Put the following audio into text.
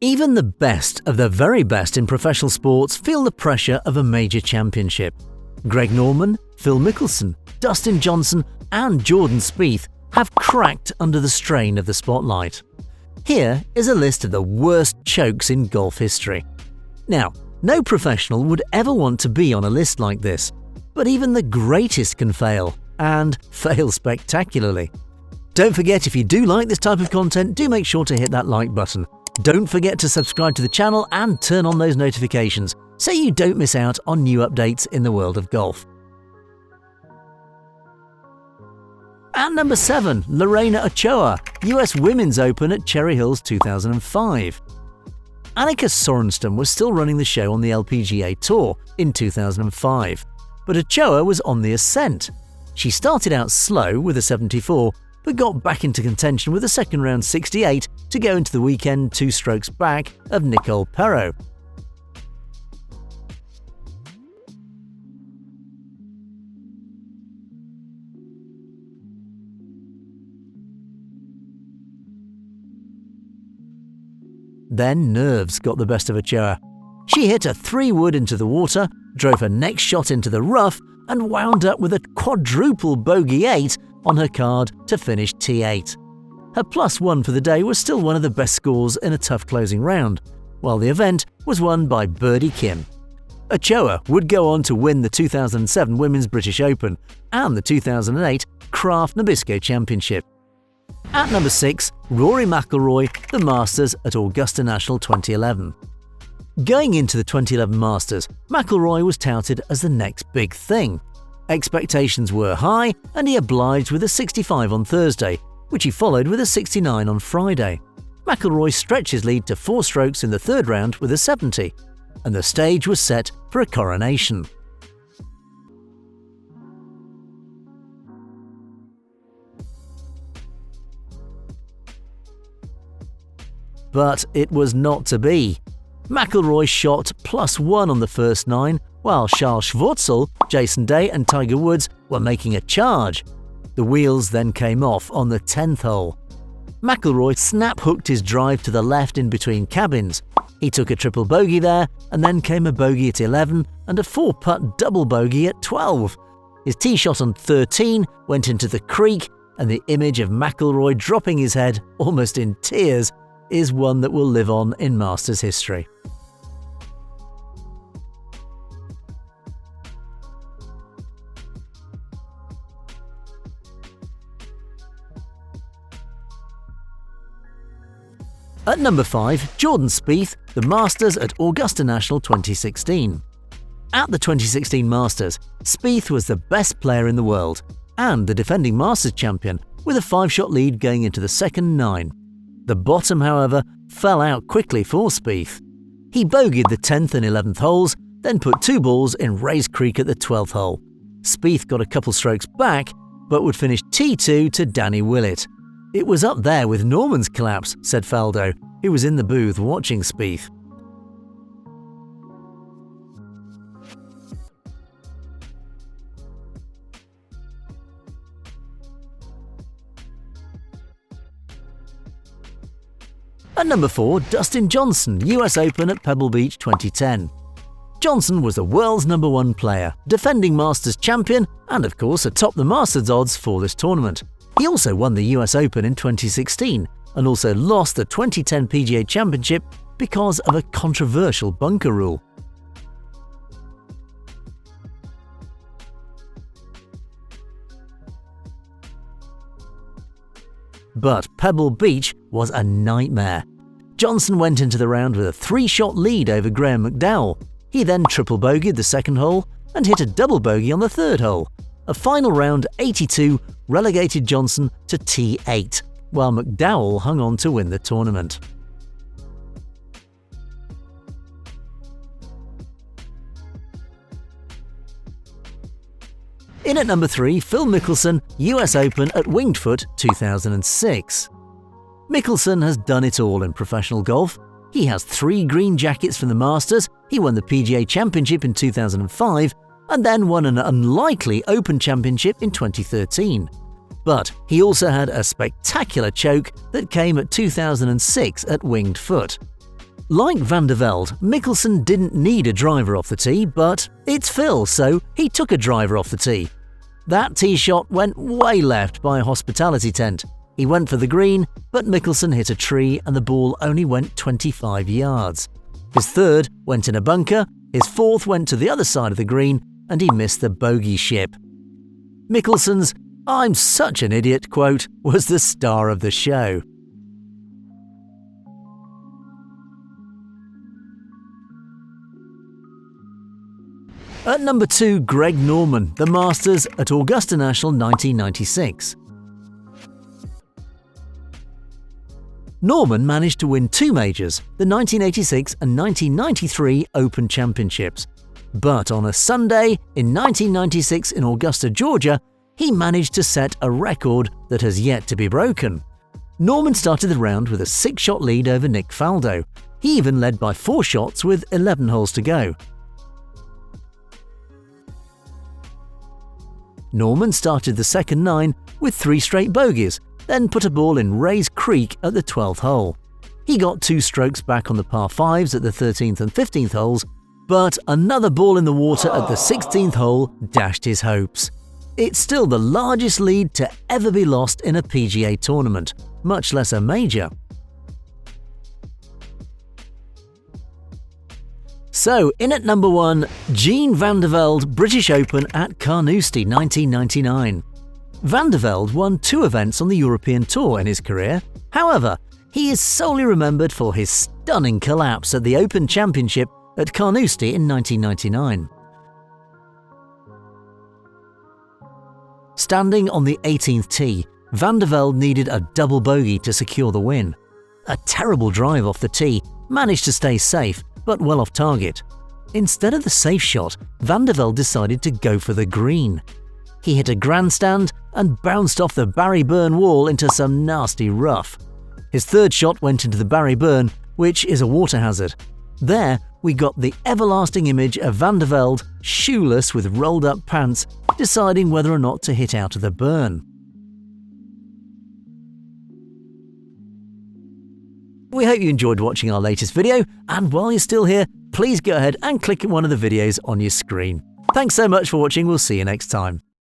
Even the best of the very best in professional sports feel the pressure of a major championship. Greg Norman, Phil Mickelson, Dustin Johnson and Jordan Spieth have cracked under the strain of the spotlight. Here is a list of the worst chokes in golf history. Now, no professional would ever want to be on a list like this, but even the greatest can fail, and fail spectacularly. Don't forget, if you do like this type of content, do make sure to hit that like button. Don't forget to subscribe to the channel and turn on those notifications so you don't miss out on new updates in the world of golf. At number 7, Lorena Ochoa, US Women's Open at Cherry Hills 2005. Annika Sorenstam was still running the show on the LPGA Tour in 2005, but Ochoa was on the ascent. She started out slow with a 74, but got back into contention with a second round 68 to go into the weekend 2 strokes back of Nicole Perrault. Then nerves got the best of Ochoa. She hit a 3-wood into the water, drove her next shot into the rough, and wound up with a quadruple bogey 8 on her card to finish T8. Her +1 for the day was still one of the best scores in a tough closing round, while the event was won by Birdie Kim. Ochoa would go on to win the 2007 Women's British Open and the 2008 Kraft Nabisco Championship. At number 6, Rory McIlroy, the Masters at Augusta National 2011. Going into the 2011 Masters, McIlroy was touted as the next big thing. Expectations were high and he obliged with a 65 on Thursday, which he followed with a 69 on Friday. McIlroy stretched his lead to 4 strokes in the third round with a 70, and the stage was set for a coronation. But it was not to be. McIlroy shot +1 on the first 9, while Charles Schwartzel, Jason Day and Tiger Woods were making a charge. The wheels then came off on the 10th hole. McIlroy snap-hooked his drive to the left in between cabins. He took a triple bogey there, and then came a bogey at 11 and a 4-putt double bogey at 12. His tee shot on 13 went into the creek, and the image of McIlroy dropping his head, almost in tears, is one that will live on in Masters history. At number 5, Jordan Spieth, the Masters at Augusta National 2016. At the 2016 Masters, Spieth was the best player in the world and the defending Masters champion with a 5-shot lead going into the second 9. The bottom, however, fell out quickly for Spieth. He bogeyed the 10th and 11th holes, then put 2 balls in Rays Creek at the 12th hole. Spieth got a couple strokes back, but would finish T2 to Danny Willett. "It was up there with Norman's collapse," said Faldo, who was in the booth watching Spieth. At number 4, Dustin Johnson, US Open at Pebble Beach 2010. Johnson was the world's number 1 player, defending Masters champion, and of course atop the Masters odds for this tournament. He also won the US Open in 2016 and also lost the 2010 PGA Championship because of a controversial bunker rule. But Pebble Beach was a nightmare. Johnson went into the round with a 3-shot lead over Graham McDowell. He then triple bogeyed the second hole and hit a double bogey on the third hole. A final round 82 relegated Johnson to T8, while McDowell hung on to win the tournament. In at number 3, Phil Mickelson, US Open at Winged Foot 2006. Mickelson has done it all in professional golf. He has 3 green jackets from the Masters, he won the PGA Championship in 2005, and then won an unlikely Open Championship in 2013. But he also had a spectacular choke that came at 2006 at Winged Foot. Like Vandevelde, Mickelson didn't need a driver off the tee, but it's Phil, so he took a driver off the tee. That tee shot went way left by a hospitality tent. He went for the green, but Mickelson hit a tree and the ball only went 25 yards. His third went in a bunker, his fourth went to the other side of the green, and he missed the bogey ship. Mickelson's "I'm such an idiot" quote was the star of the show. At number 2, Greg Norman, the Masters at Augusta National 1996. Norman managed to win 2 majors, the 1986 and 1993 Open Championships. But on a Sunday in 1996 in Augusta, Georgia, he managed to set a record that has yet to be broken. Norman started the round with a 6-shot lead over Nick Faldo. He even led by 4 shots with 11 holes to go. Norman started the second 9 with 3 straight bogeys, then put a ball in Rays Creek at the 12th hole. He got 2 strokes back on the par 5s at the 13th and 15th holes, but another ball in the water at the 16th hole dashed his hopes. It's still the largest lead to ever be lost in a PGA tournament, much less a major. So, in at number 1, Jean Vandevelde British Open at Carnoustie 1999. Vandevelde won 2 events on the European Tour in his career. However, he is solely remembered for his stunning collapse at the Open Championship at Carnoustie in 1999. Standing on the 18th tee, Vandevelde needed a double bogey to secure the win. A terrible drive off the tee managed to stay safe, but well off target. Instead of the safe shot, Vandevelde decided to go for the green. He hit a grandstand and bounced off the Barry Burn wall into some nasty rough. His third shot went into the Barry Burn, which is a water hazard. There, we got the everlasting image of Vandevelde, shoeless with rolled-up pants, deciding whether or not to hit out of the burn. We hope you enjoyed watching our latest video, and while you're still here, please go ahead and click one of the videos on your screen. Thanks so much for watching, we'll see you next time.